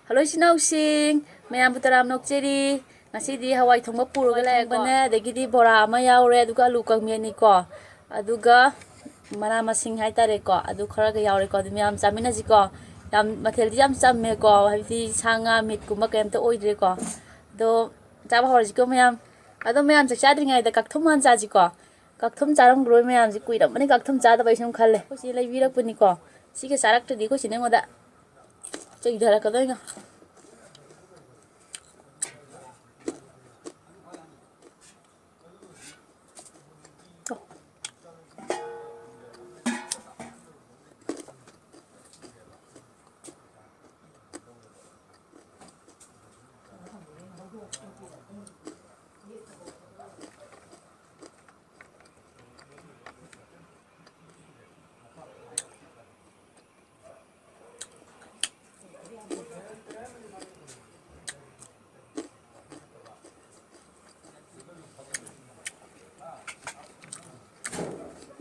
Hello sinausing mayam butaram nokcheri ngasidi hawai thongba puruga laekbane adagidi bora ama yaure aduga alu kangmeni ko aduga mana masing haitare ko adu kharaga yaure ko dum yam chamina ji ko yam matheldi yam chamme ko habdi sanga mit kuma kemta oidre ko do jaba horji ko mayam ado mayam chadri ngai da kakthum han jaji ko kakthum charam groi mayam ji kuira mani kakthum chada baisum khalle ko si lai virak puni ko sike sarak to di ko sine ngoda Cek darah katanya. Oh.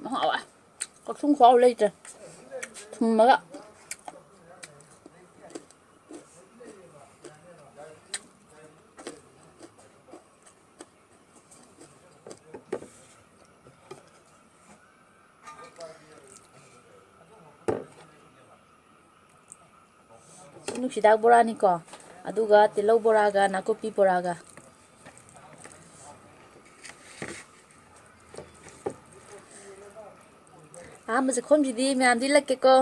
Mahal ah. Kok sung khóa lên trời. Thùng mà gạ. Sinuksidak bora ni ko. Aduga tilaw boraga nakopi boraga. Ah, mas khom jidi me amdi lakke ko.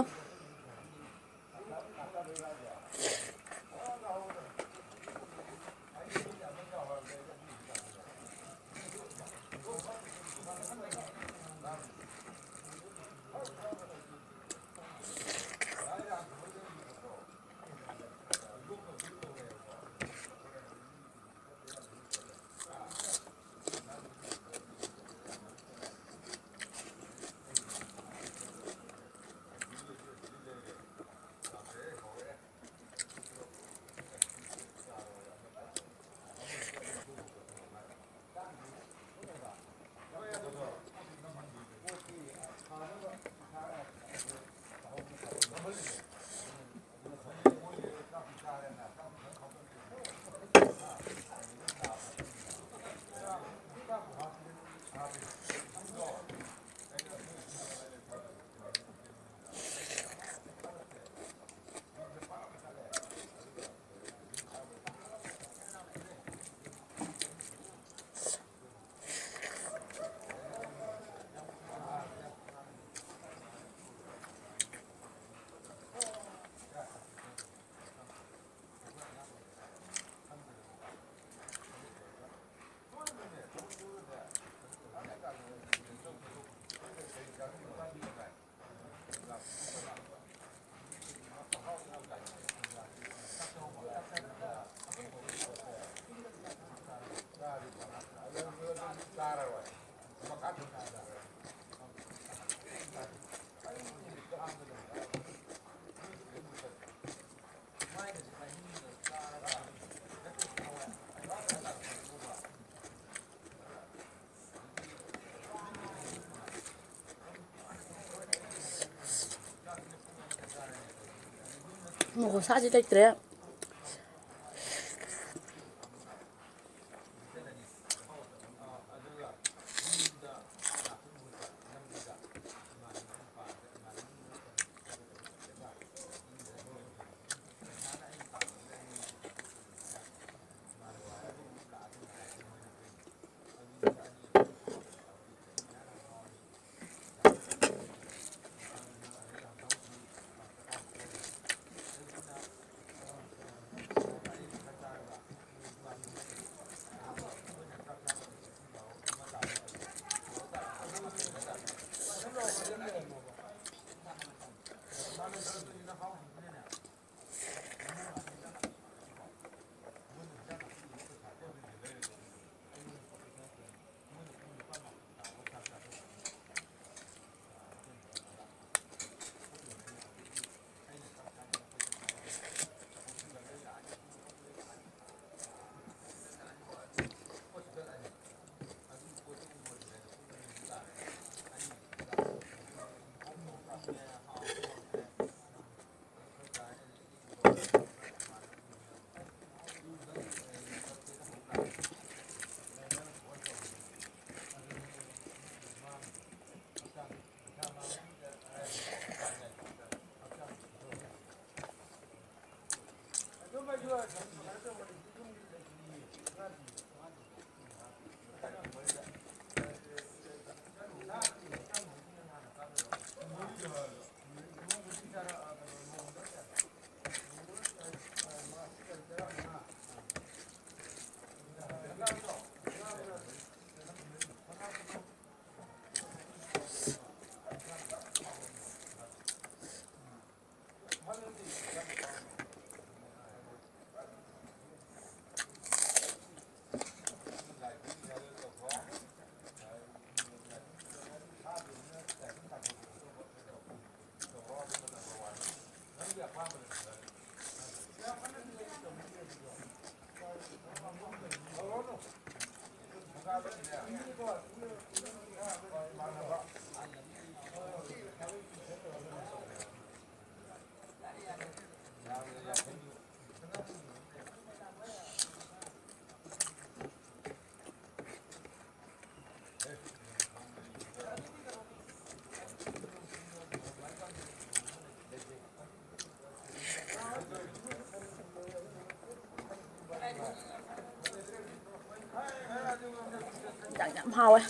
뭐 사지 됐더래. ꯍꯥꯎꯋꯦ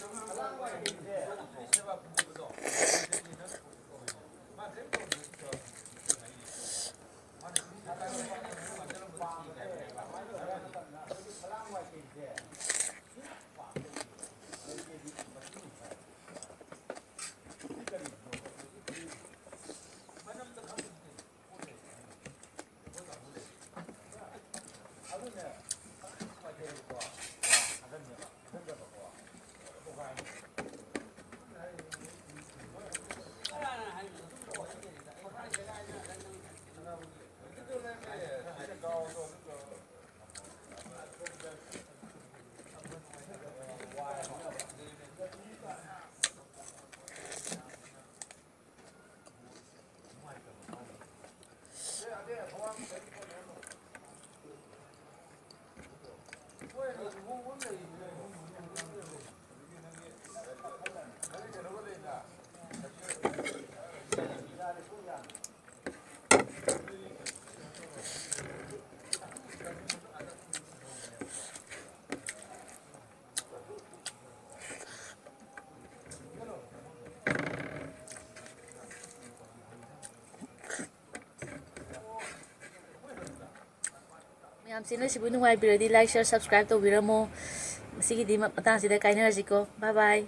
ꯃꯌꯥꯝ ꯆꯦꯅꯦꯜꯁꯤꯕꯨ ꯅꯨꯡꯉꯥꯏꯕꯤꯔꯗꯤ like ꯁꯤꯌꯔ subscribe ꯇꯧꯕꯤꯔꯝꯃꯣ ꯉꯁꯤꯒꯤꯗꯤ ꯃꯇꯥꯡꯁꯤꯗ ꯀꯥꯏꯅꯔꯁꯤꯀꯣ ꯕꯥꯏ ꯕꯥꯏ